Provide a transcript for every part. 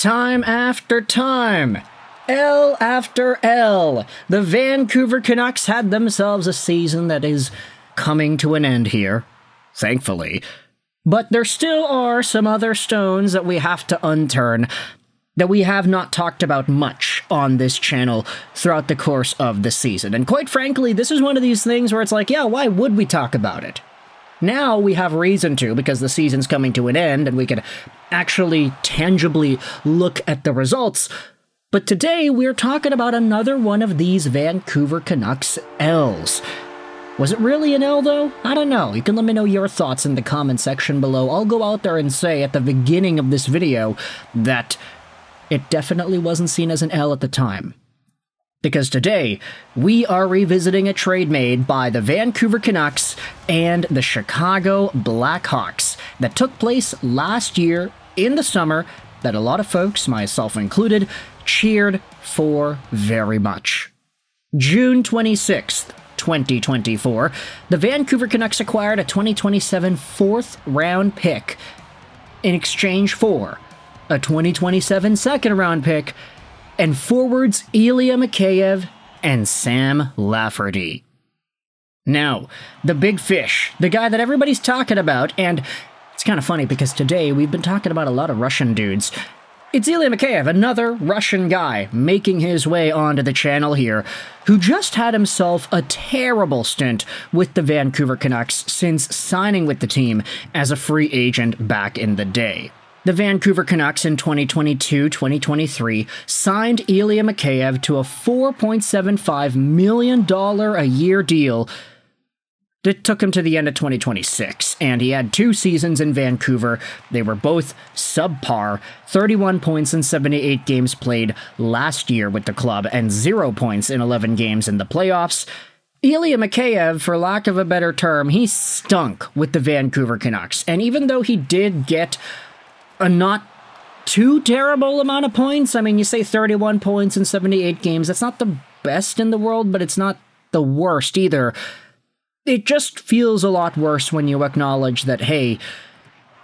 Time after time, L after L, the Vancouver Canucks had themselves a season that is coming to an end here, thankfully. But there still are some other stones that we have to unturn that we have not talked about much on this channel throughout the course of the season. And quite frankly, this is one of these things where it's like, yeah, why would we talk about it? Now we have reason to, because the season's coming to an end and we can actually tangibly look at the results. But today we're talking about another one of these Vancouver Canucks L's. Was it really an L though? I don't know. You can let me know your thoughts in the comment section below. I'll go out there and say at the beginning of this video that it definitely wasn't seen as an L at the time. Because today, we are revisiting a trade made by the Vancouver Canucks and the Chicago Blackhawks that took place last year in the summer that a lot of folks, myself included, cheered for very much. June 26th, 2024, the Vancouver Canucks acquired a 2027 fourth-round pick in exchange for a 2027 second-round pick and forwards Ilya Mikheyev and Sam Lafferty. Now, the big fish, the guy that everybody's talking about, and it's kind of funny because today we've been talking about a lot of Russian dudes. It's Ilya Mikheyev, another Russian guy making his way onto the channel here, who just had himself a terrible stint with the Vancouver Canucks since signing with the team as a free agent back in the day. The Vancouver Canucks in 2022-2023 signed Ilya Mikheyev to a $4.75 million a year deal that took him to the end of 2026, and he had 2 seasons in Vancouver. They were both subpar, 31 points in 78 games played last year with the club, and 0 points in 11 games in the playoffs. Ilya Mikheyev, for lack of a better term, he stunk with the Vancouver Canucks, and even though he did get a not too terrible amount of points. I mean, you say 31 points in 78 games. That's not the best in the world, but it's not the worst either. It just feels a lot worse when you acknowledge that, hey,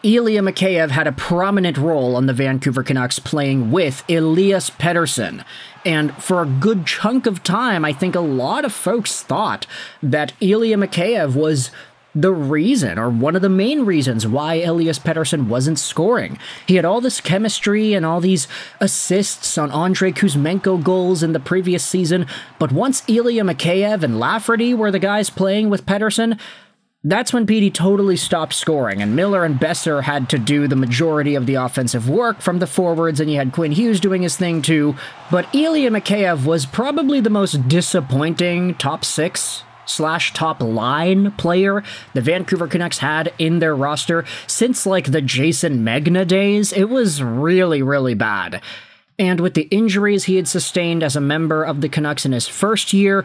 Ilya Mikheyev had a prominent role on the Vancouver Canucks playing with Elias Pettersson. And for a good chunk of time, I think a lot of folks thought that Ilya Mikheyev was the reason, or one of the main reasons, why Elias Pettersson wasn't scoring. He had all this chemistry and all these assists on Andrei Kuzmenko goals in the previous season, but once Ilya Mikheyev and Lafferty were the guys playing with Pettersson, that's when Petey totally stopped scoring, and Miller and Besser had to do the majority of the offensive work from the forwards, and you had Quinn Hughes doing his thing too. But Ilya Mikheyev was probably the most disappointing top 6 / top line player the Vancouver Canucks had in their roster since like the Jason Megna days. It was really, really bad. And with the injuries he had sustained as a member of the Canucks in his first year,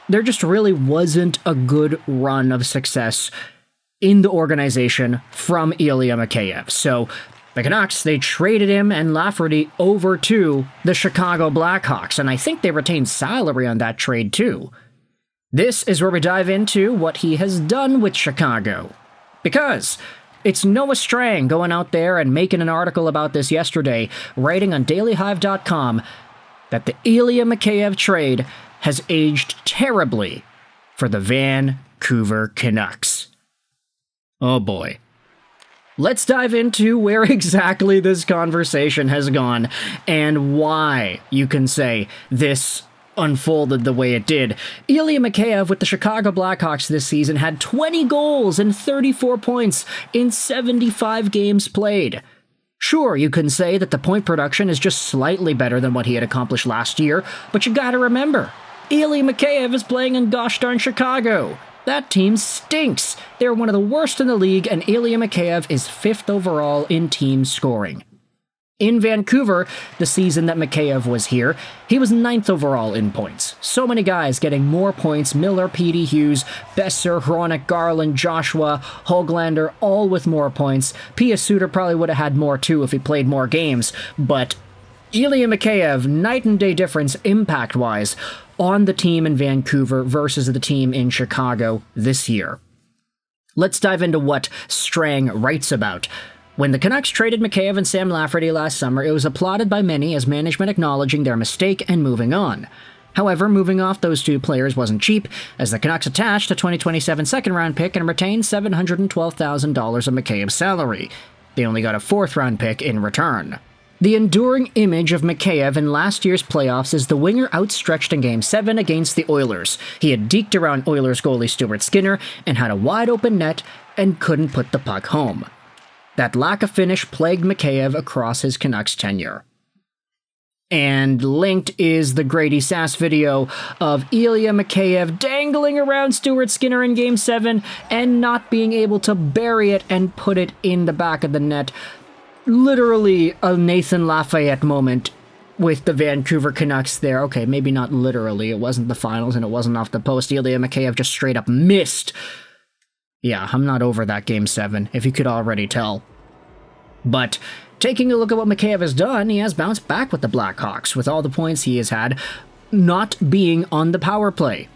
there just really wasn't a good run of success in the organization from Ilya Mikheyev. So the Canucks, they traded him and Lafferty over to the Chicago Blackhawks, and I think they retained salary on that trade too. This is where we dive into what he has done with Chicago. Because it's Noah Strang going out there and making an article about this yesterday, writing on dailyhive.com that the Ilya Mikheyev trade has aged terribly for the Vancouver Canucks. Oh boy. Let's dive into where exactly this conversation has gone and why you can say this unfolded the way it did. Ilya Mikheyev with the Chicago Blackhawks this season had 20 goals and 34 points in 75 games played. Sure, you can say that the point production is just slightly better than what he had accomplished last year, but you gotta remember, Ilya Mikheyev is playing in gosh darn Chicago. That team stinks. They're one of the worst in the league, and Ilya Mikheyev is 5th overall in team scoring. In Vancouver, the season that Mikheyev was here, he was 9th overall in points. So many guys getting more points: Miller, Petey, Hughes, Besser, Hronek, Garland, Joshua, Höglander, all with more points. Pia Suter probably would have had more too if he played more games, but Ilya Mikheyev, night and day difference impact-wise on the team in Vancouver versus the team in Chicago this year. Let's dive into what Strang writes about When the Canucks traded Mikheyev and Sam Lafferty last summer, it was applauded by many as management acknowledging their mistake and moving on. However, moving off those two players wasn't cheap, as the Canucks attached a 2027 second-round pick and retained $712,000 of Mikheyev's salary. They only got a fourth-round pick in return. The enduring image of Mikheyev in last year's playoffs is the winger outstretched in Game 7 against the Oilers. He had deked around Oilers goalie Stuart Skinner and had a wide-open net and couldn't put the puck home. That lack of finish plagued Mikheyev across his Canucks tenure. And linked is the Grady Sass video of Ilya Mikheyev dangling around Stuart Skinner in Game 7 and not being able to bury it and put it in the back of the net. Literally a Nathan Lafayette moment with the Vancouver Canucks there. Okay, maybe not literally. It wasn't the finals and it wasn't off the post. Ilya Mikheyev just straight up missed. Yeah, I'm not over that Game 7, if you could already tell. But taking a look at what Mikheyev has done, he has bounced back with the Blackhawks, with all the points he has had not being on the power play.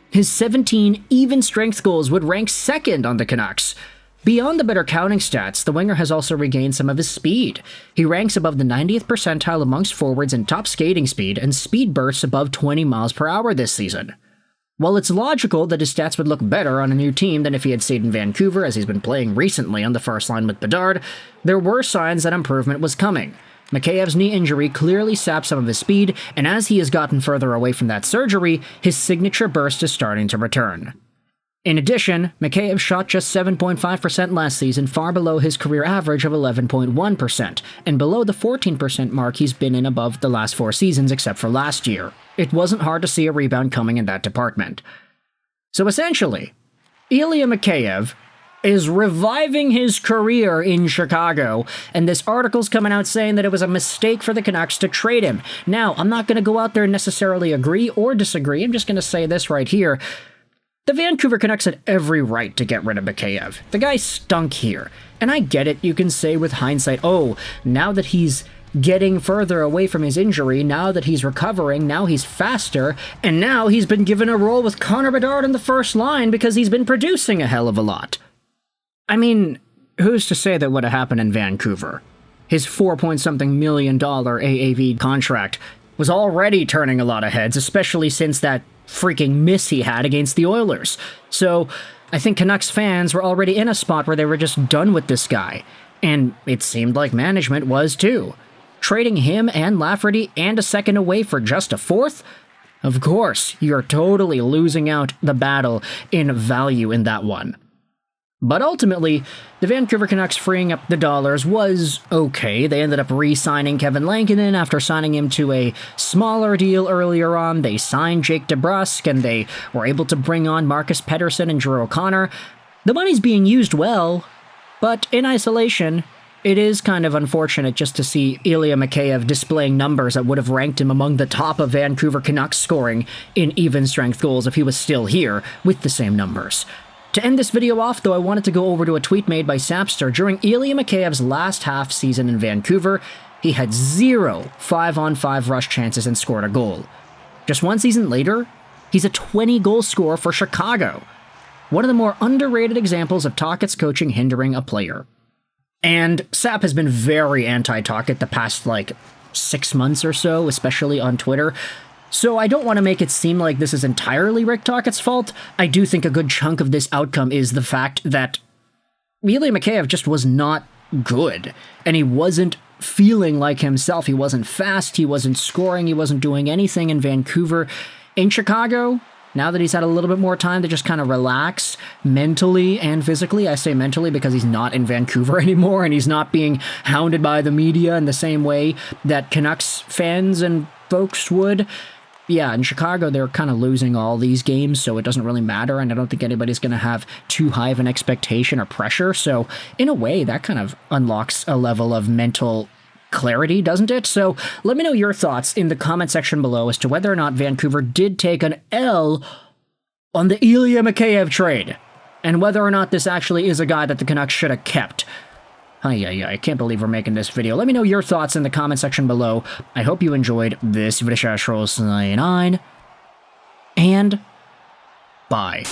His 17 even-strength goals would rank second on the Canucks. Beyond the better counting stats, the winger has also regained some of his speed. He ranks above the 90th percentile amongst forwards in top skating speed and speed bursts above 20 miles per hour this season. While it's logical that his stats would look better on a new team than if he had stayed in Vancouver, as he's been playing recently on the first line with Bedard, there were signs that improvement was coming. Mikheyev's knee injury clearly sapped some of his speed, and as he has gotten further away from that surgery, his signature burst is starting to return. In addition, Mikheyev shot just 7.5% last season, far below his career average of 11.1%, and below the 14% mark he's been in above the last 4 seasons except for last year. It wasn't hard to see a rebound coming in that department. So essentially, Ilya Mikheyev is reviving his career in Chicago, and this article's coming out saying that it was a mistake for the Canucks to trade him. Now, I'm not going to go out there and necessarily agree or disagree, I'm just going to say this right here. The Vancouver Canucks had every right to get rid of Mikheyev. The guy stunk here. And I get it, you can say with hindsight, oh, now that he's getting further away from his injury, now that he's recovering, now he's faster, and now he's been given a role with Connor Bedard in the first line because he's been producing a hell of a lot. I mean, who's to say that would have happened in Vancouver? His $4-point-something million AAV contract was already turning a lot of heads, especially since that freaking miss he had against the Oilers. So I think Canucks fans were already in a spot where they were just done with this guy. And it seemed like management was too. Trading him and Lafferty and a second away for just a fourth? Of course, you're totally losing out the battle in value in that one. But ultimately, the Vancouver Canucks freeing up the dollars was okay. They ended up re-signing Kevin Lankinen after signing him to a smaller deal earlier on. They signed Jake DeBrusk, and they were able to bring on Marcus Pettersson and Drew O'Connor. The money's being used well, but in isolation, it is kind of unfortunate just to see Ilya Mikheyev displaying numbers that would have ranked him among the top of Vancouver Canucks scoring in even-strength goals if he was still here with the same numbers. To end this video off, though, I wanted to go over to a tweet made by Sapster. During Ilya Mikheyev's last half season in Vancouver, he had 0 5-on-5 rush chances and scored a goal. Just one season later, he's a 20-goal scorer for Chicago. One of the more underrated examples of Tocchet's coaching hindering a player. And Sap has been very anti-Tocchet the past, 6 months or so, especially on Twitter. So I don't want to make it seem like this is entirely Rick Tocchet's fault. I do think a good chunk of this outcome is the fact that Ilya Mikheyev just was not good. And he wasn't feeling like himself. He wasn't fast, he wasn't scoring, he wasn't doing anything in Vancouver. In Chicago, now that he's had a little bit more time to just kind of relax mentally and physically, I say mentally because he's not in Vancouver anymore and he's not being hounded by the media in the same way that Canucks fans and folks would. Yeah, in Chicago, they're kind of losing all these games, so it doesn't really matter, and I don't think anybody's going to have too high of an expectation or pressure, so in a way, that kind of unlocks a level of mental clarity, doesn't it? So let me know your thoughts in the comment section below as to whether or not Vancouver did take an L on the Ilya Mikheyev trade, and whether or not this actually is a guy that the Canucks should have kept. I can't believe we're making this video. Let me know your thoughts in the comment section below. I hope you enjoyed this video. And bye.